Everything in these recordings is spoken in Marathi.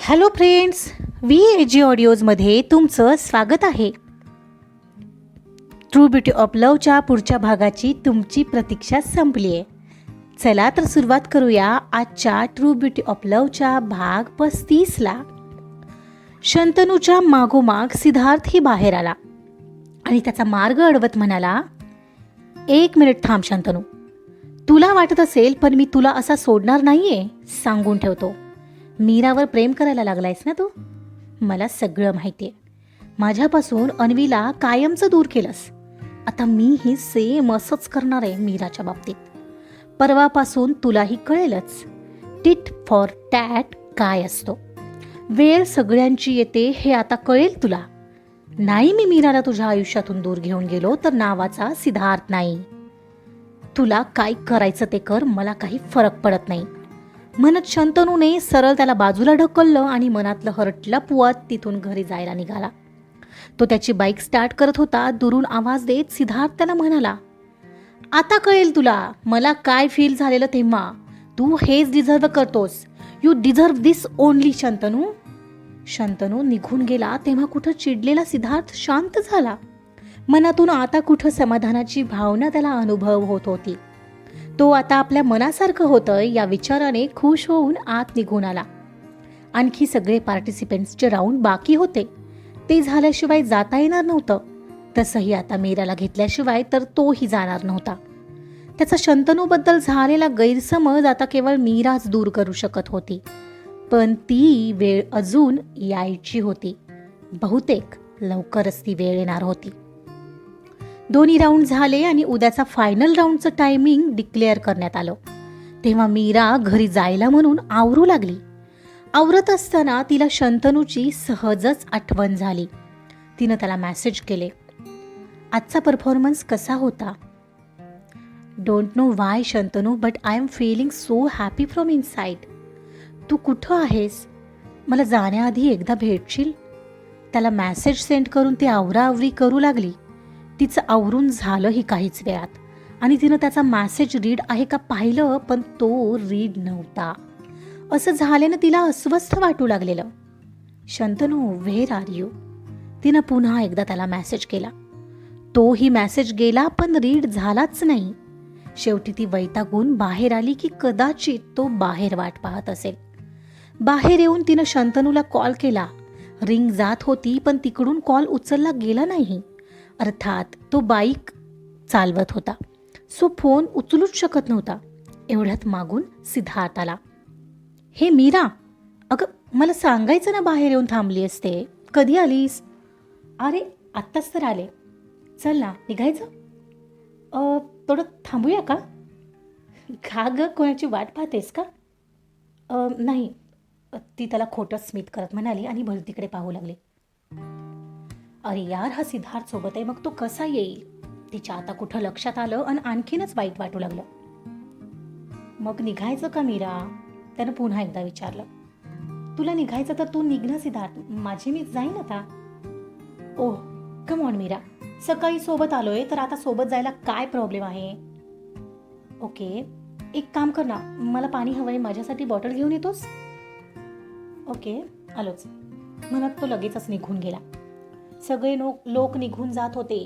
हॅलो फ्रेंड्स, VAG ऑडिओजमध्ये तुमचं स्वागत आहे. ट्रू ब्युटी ऑफ लवच्या पुढच्या भागाची तुमची प्रतीक्षा संपली आहे. चला तर सुरुवात करूया आजच्या ट्रू ब्युटी ऑफ लवच्या भाग 35ला. शंतनूच्या मागोमाग सिद्धार्थही बाहेर आला आणि त्याचा मार्ग अडवत म्हणाला, 1 मिनिट थांब शंतनू. तुला वाटत असेल पण मी तुला असा सोडणार नाहीये, सांगून ठेवतो. मीरावर प्रेम करायला लागलायस ना तू? मला सगळं माहिती आहे. माझ्यापासून अन्वीला कायमचं दूर केलंस. आता मीही सेम असंच करणार आहे मीराच्या बाबतीत. परवापासून तुलाही कळेलच टिट फॉर टॅट काय असतो. वेळ सगळ्यांची येते हे आता कळेल तुला. नाही मी मीराला तुझ्या आयुष्यातून दूर घेऊन गेलो तर नावाचा सिद्धार्थ नाही. तुला काय करायचं ते कर, मला काही फरक पडत नाही म्हणत शंतनूने सरळ त्याला बाजूला ढकललं आणि मनातलं हरट लपवत तिथून घरी जायला निघाला. तो त्याची बाईक स्टार्ट करत होता. दुरून आवाज देत सिद्धार्थ त्याला म्हणाला, आता कळेल तुला मला काय फील झालेलं तेव्हा. तू हेच डिझर्व करतोस. You deserve this only Shantanu. Shantanu निघून गेला तेव्हा कुठं चिडलेला सिद्धार्थ शांत झाला. मनातून आता कुठं समाधानाची भावना त्याला अनुभव होत होती. तो आता आपल्या मनासारखं होतं या विचाराने खुश होऊन आत निघून आला. आणखी सगळे पार्टिसिपेंट्सचे राऊंड बाकी होते. ते झाल्याशिवाय जाता येणार नव्हतं. तसंही आता मीराला घेतल्याशिवाय तर तोही जाणार नव्हता. त्याचा शंतनूबद्दल झालेला गैरसमज आता केवळ मीराच दूर करू शकत होती. पण ती वेळ अजून यायची होती. बहुतेक लवकरच ती वेळ येणार होती. दोन्ही राऊंड झाले आणि उद्याचा फायनल राऊंडचं टायमिंग डिक्लेअर करण्यात आलं. तेव्हा मीरा घरी जायला म्हणून आवरू लागली. आवरत असताना तिला शंतनूची सहजच आठवण झाली. तिनं त्याला मेसेज केले, आजचा परफॉर्मन्स कसा होता? Don't know why Shantanu but I am feeling so happy from inside. तू कुठं आहेस? मला जाण्याआधी एकदा भेटशील? त्याला मेसेज सेंड करून ती आवराआवरी करू लागली. तिचं आवरून झालंही काहीच वेळात आणि तिनं त्याचा मेसेज रीड आहे का पाहिलं पण तो रीड नव्हता. असं झाल्यानं तिला अस्वस्थ वाटू लागलेलं. Shantanu where are you? तिनं पुन्हा एकदा त्याला मेसेज केला. तोही मेसेज गेला पण रीड झालाच नाही. शेवटी ती वैतागून बाहेर आली की कदाचित तो बाहेर वाट पाहत असेल. बाहेर येऊन तिनं शंतनूला कॉल केला. रिंग जात होती पण तिकडून कॉल उचलला गेला नाही. अर्थात तो बाईक चालवत होता, सो फोन उचलूच शकत नव्हता. एवढ्यात मागून सिद्धार्थ आला. हे मीरा, अगं मला सांगायचं ना बाहेर येऊन थांबली असते. कधी आलीस? अरे आत्ताच तर आले. चल ना निघायचं? थोडं थांबूया का? का ग कोणाची वाट पाहतेस का? नाही, ती त्याला खोटं स्मित करत म्हणाली आणि भलतीकडे पाहू लागली. अरे यार, हा सिद्धार्थ सोबत आहे, मग तो कसा येईल? तिच्या आता कुठं लक्षात आलं आणि आणखीनच वाईट वाटू लागलं. मग निघायचं का मीरा? त्यानं पुन्हा एकदा विचारलं. तुला निघायचं तर तू निघ ना सिद्धार्थ, माझी मी जाईन आता. ओह कम ऑन मीरा, सकाळी सोबत आलोय तर आता सोबत जायला काय प्रॉब्लेम आहे? ओके, एक काम कर ना, मला पाणी हवंय, माझ्यासाठी बॉटल घेऊन येतोस? ओके आलोच म्हणत तो लगेचच निघून गेला. सगळे लोक निघून जात होते.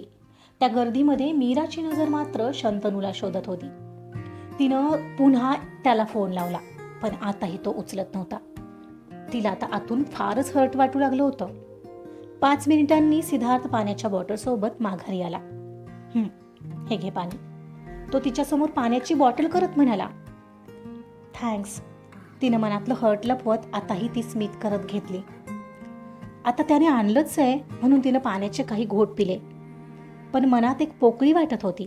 त्या गर्दीमध्ये मीराची नजर मात्र शंतनूला शोधत होती. तिनं पुन्हा त्याला फोन लावला पण आताही तो उचलत नव्हता. तिला आता आतून फारच हर्ट वाटू लागलं होतं. 5 मिनिटांनी सिद्धार्थ पाण्याच्या बॉटलसोबत माघारी आला. हे घे पाणी. तो तिच्यासमोर पाण्याची बॉटल करत म्हणाला, थँक्स. तिनं मनातलं हर्ट लपवत आताही ती स्मित करत घेतली. आता त्याने आणलंच आहे म्हणून तिनं पाण्याचे काही घोट पिले. पण मनात एक पोकळी वाटत होती.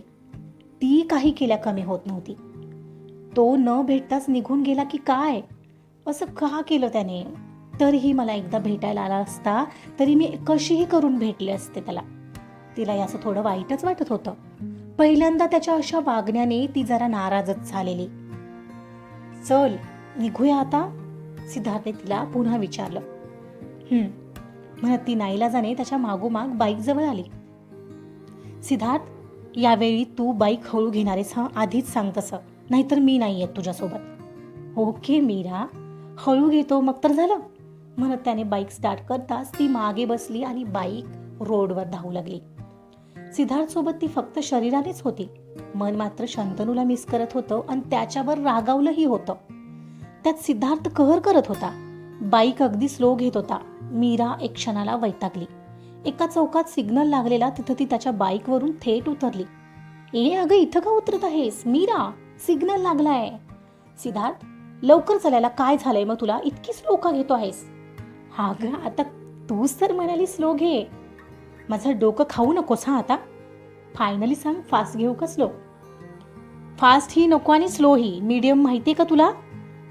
ती काही केल्या कमी होत नव्हती. तो न भेटताच निघून गेला की काय? असं का केलं त्याने? तरीही मला एकदा भेटायला आला असता तरी मी कशीही करून भेटले असते त्याला. तिला याचं थोडं वाईटच वाटत होतं. पहिल्यांदा त्याच्या अशा वागण्याने ती जरा नाराजच झालेली. चल निघूया आता, सिद्धार्थने तिला पुन्हा विचारलं. म्हणत ती नाईलाजाने त्याच्या मागोमाग बाईक जवळ आली. सिद्धार्थ, यावेळी तू बाईक हळू घेणारेस हा, आधीच सांग तसं, नाहीतर मी नाही येत तुझ्यासोबत. ओके मीरा, हळू घेतो मग तर झालं. म्हणत त्याने बाईक स्टार्ट करताच ती मागे बसली आणि बाईक रोडवर धावू लागली. सिद्धार्थसोबत ती फक्त शरीरानेच होती, मन मात्र शंतनूला मिस करत होतं आणि त्याच्यावर रागावलंही होतं. त्यात सिद्धार्थ कहर करत होता. बाईक अगदी स्लो घेत होता. मीरा एक क्षणाला वैतागली. एका चौकात सिग्नल लागलेला तिथं ती त्याच्या बाईकवरून थेट उतरली. ए अगं, इथं का उतरत आहेस मीरा? सिग्नल लागलाय. सिद्धार्थ, लवकर चालायला काय झालंय मग तुला? इतकी स्लो का घेतो आहेस? हा ग, आता तूच तर म्हणाली स्लो घे. माझं डोकं खाऊ नकोस हा आता. फायनली सांग, फास्ट घेऊ का स्लो? फास्ट ही नको आणि स्लो ही मीडियम, माहितीये का तुला?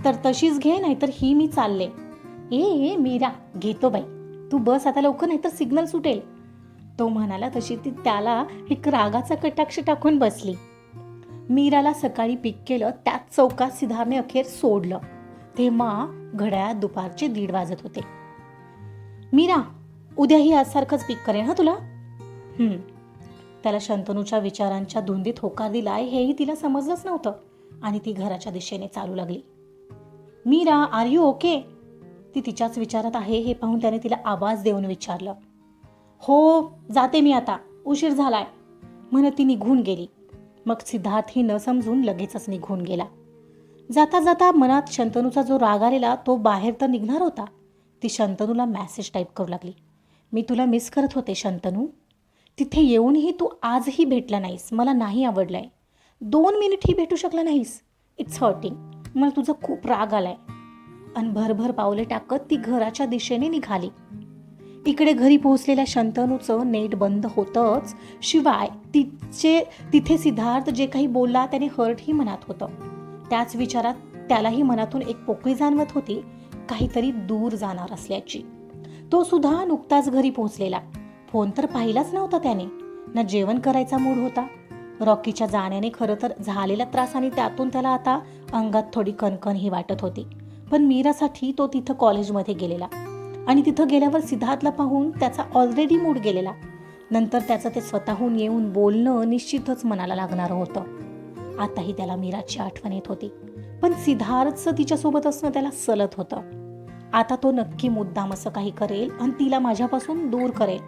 तर तशीच घे, नाहीतर ही मी चालले. ए मीरा, घेतो बाई, तू बस आता लवकर, नाहीतर सिग्नल सुटेल. तो म्हणाला तशी ती त्याला एक रागाचा कटाक्ष टाकून बसली. मीराला सकाळी पिक केलं त्याच चौकात सिद्धार्थने अखेर सोडलं. तेव्हा घड्याळात दुपारचे 1:30 वाजत होते. मीरा, उद्याही आजसारखंच पिक करेन हा तुला. त्याला शंतनूच्या विचारांच्या धुंदीत होकार दिलाय हेही तिला समजलंच नव्हतं आणि ती घराच्या दिशेने चालू लागली. Meera, are you okay? ती तिच्याच विचारात आहे हे पाहून त्याने तिला आवाज देऊन विचारलं. हो, जाते मी आता, उशीर झालाय, म्हणत ती निघून गेली. मग सिद्धार्थ ही न समजून लगेचच निघून गेला. जाता जाता मनात शंतनूचा जो राग आलेला तो बाहेर तर निघणार होता. ती शंतनूला मेसेज टाईप करू लागली. मी तुला मिस करत होते शंतनू. तिथे येऊनही तू आजही भेटला नाहीस. मला नाही आवडलंय. 2 मिनिटही भेटू शकला नाहीस. It's hurting. मला तुझा खूप राग आलाय. आणि भरभर पावले टाकत ती घराच्या दिशेने निघाली. इकडे घरी पोहोचलेल्या शंतनूचं नेट बंद होतंच, शिवाय तिथे सिद्धार्थ जे काही बोलला त्याने हर्टही मनात होतं. त्याच विचारात त्यालाही मनातून एक पोकळी जाणवत होती, काहीतरी दूर जाणार असल्याची. तो सुद्धा नुकताच घरी पोहोचलेला. फोन तर पाहिलाच नव्हता त्याने. ना जेवण करायचा मूड होता. रॉकीच्या जाण्याने खरं तर झालेला त्रास आणि त्यातून त्याला आता अंगात थोडी कणकण ही वाटत होती. पण मीरासाठी तो तिथं कॉलेजमध्ये गेलेला आणि तिथं गेल्यावर सिद्धार्थला पाहून त्याचा ऑलरेडी मूड गेलेला. नंतर त्याचं ते स्वतःहून येऊन बोलणं निश्चितच मनाला लागणारं होतं. आताही त्याला मीराची आठवण येत होती, पण सिद्धार्थचं तिच्यासोबत असणं त्याला सलत होतं. आता तो नक्की मुद्दाम असं काही करेल आणि तिला माझ्यापासून दूर करेल.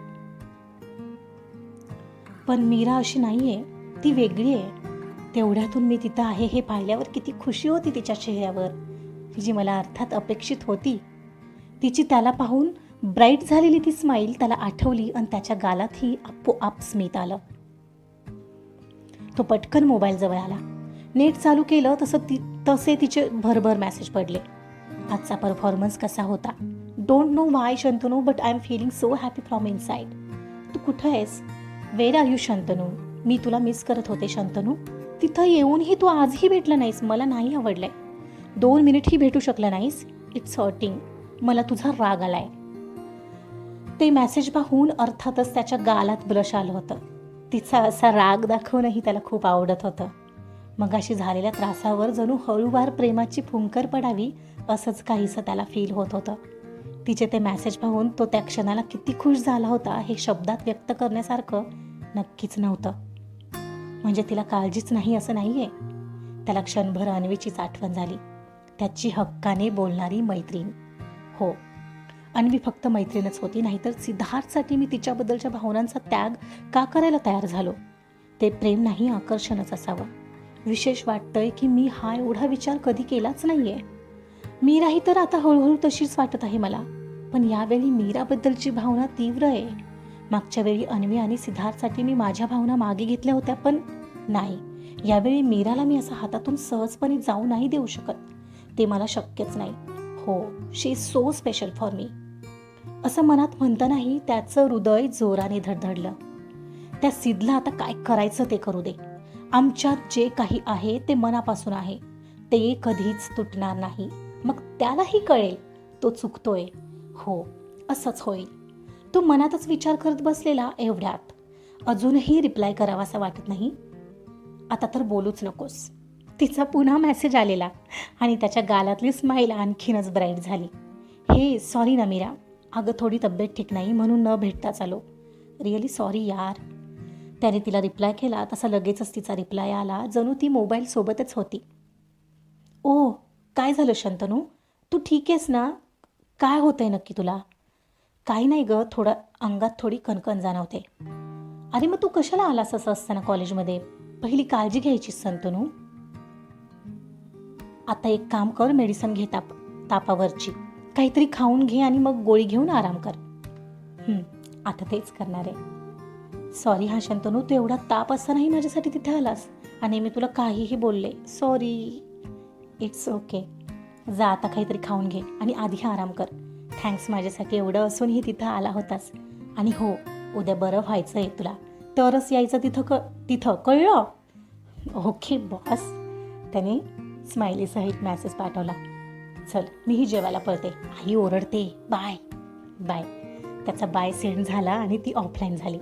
पण मीरा अशी नाहीये, ती वेगळी आहे. तेवढ्यातून मी तिथं आहे हे पाहिल्यावर किती खुशी होती तिच्या चेहऱ्यावर, जी मला अर्थात अपेक्षित होती. तिची त्याला पाहून ब्राईट झालेली ती स्माईल त्याला आठवली आणि त्याच्या गालातही आपोआप स्मित आलं. तो पटकन मोबाईल जवळ आला. नेट चालू केलं तसे तिचे भरभर मेसेज पडले. आजचा परफॉर्मन्स कसा होता? Don't know why Shantanu, but I am feeling so happy from inside. तू कुठं आहेस? Where are you Shantanu? मी तुला मिस करत होते शंतनू. तिथं येऊनही तू आजही भेटला नाहीस. मला नाही आवडलंय. 2 मिनिटही भेटू शकला नाहीस. It's hurting. मला तुझा राग आलाय. ते मेसेज पाहून अर्थातच त्याच्या गालात ब्लश आलं होतं. तिचा असा राग दाखवणंही त्याला खूप आवडत होतं. मगाशी झालेल्या त्रासावर जणू हळूवार प्रेमाची फुंकर पडावी असंच काहीसं त्याला फील होत होतं. तिचे ते मेसेज पाहून तो त्या क्षणाला किती खुश झाला होता हे शब्दात व्यक्त करण्यासारखं नक्कीच नव्हतं. म्हणजे तिला काळजीच नाही असं नाहीये. त्याला क्षणभर अन्वीचीच आठवण झाली. त्याची हक्काने बोलणारी मैत्रीण. हो, अन्वी फक्त मैत्रीणच होती, नाहीतर सिद्धार्थसाठी मी तिच्याबद्दलच्या भावनांचा त्याग का करायला तयार झालो? ते प्रेम नाही, आकर्षणच असावं. विशेष वाटतंय की मी हा एवढा विचार कधी केलाच नाहीये. मीराही तर आता हळूहळू तशीच वाटत आहे मला. पण यावेळी मीराबद्दलची भावना तीव्र आहे. मागच्या वेळी अन्वी आणि सिद्धार्थसाठी मी माझ्या भावना मागे घेतल्या होत्या, पण नाही, यावेळी मीराला मी असं हातातून सहजपणे जाऊ नाही देऊ शकत. ते मला शक्यच नाही. हो, she is so special for me. असं मनात म्हणतानाही त्याचं हृदय जोराने धडधडलं. त्या सिद्धला आता काय करायचं ते करू दे. आमच्यात जे काही आहे ते मनापासून आहे. ते कधीच तुटणार नाही. मग त्यालाही कळेल तो चुकतोय. हो, असंच होईल. तो मनातच विचार करत बसलेला एवढ्यात अजूनही रिप्लाय करावासा वाटत नाही. आता तर बोलूच नकोस. तिचा पुन्हा मेसेज आलेला आणि त्याच्या गालातली स्माईल आणखीनच ब्राईट झाली. हे सॉरी ना मीरा, अगं थोडी तब्येत ठीक नाही म्हणून न भेटताच आलो. रिअली सॉरी यार. त्याने तिला रिप्लाय केला तसा लगेचच तिचा रिप्लाय आला, जणू ती मोबाईल सोबतच होती. ओ, काय झालं शंतनू? तू ठीक आहेस ना? काय होतंय नक्की तुला? काही नाही गं, थोडं अंगात थोडी कणकण जाणवते. अरे मग तू कशाला आलास असं असताना कॉलेजमध्ये? पहिली काळजी घ्यायचीस संतनू. आता एक काम कर, मेडिसिन घे तापावरची. काहीतरी खाऊन घे आणि मग गोळी घेऊन आराम कर. आता तेच करणार आहे. सॉरी हा शंतनू, तू एवढा ताप असतानाही माझ्यासाठी तिथे आलास आणि मी तुला काहीही बोलले. सॉरी. It's okay. जा आता काहीतरी खाऊन घे आणि आधी आराम कर. थँक्स, माझ्यासाठी एवढं असूनही तिथं आला होतास. आणि हो, उद्या बरं व्हायचं आहे तुला, तरच यायचं तिथं कळलं? Okay boss. त्याने स्माइली सहित मेसेज पाठवला. चल मीही जेवायला पळते, आई ओरडते. Bye bye. त्याचा बाय सेंड झाला आणि ती ऑफलाईन झाली.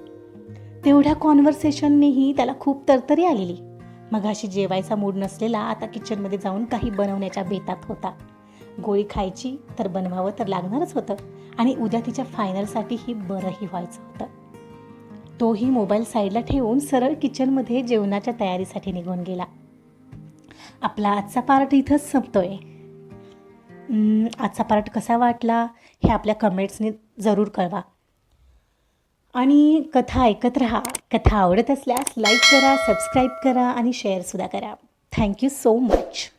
तेवढ्या कॉन्व्हर्सेशननेही त्याला खूप तरतरी आलेली. मगाशी जेवायचा मूड नसलेला आता किचनमध्ये जाऊन काही बनवण्याच्या बेतात होता. गोळी खायची तर बनवावं तर लागणारच होतं आणि उद्या तिच्या फायनलसाठीही बरंही व्हायचं होतं. तोही मोबाईल साईडला ठेवून सरळ किचनमध्ये जेवणाच्या तयारीसाठी निघून गेला. आपला आजचा पार्ट इथंच संपतोय. आजचा पार्ट कसा वाटला हे आपल्या कमेंट्सने जरूर कळवा. आणि कथा ऐकत राहा. कथा आवडत असल्यास लाईक करा, सबस्क्राईब करा आणि शेअरसुद्धा करा. Thank you so much.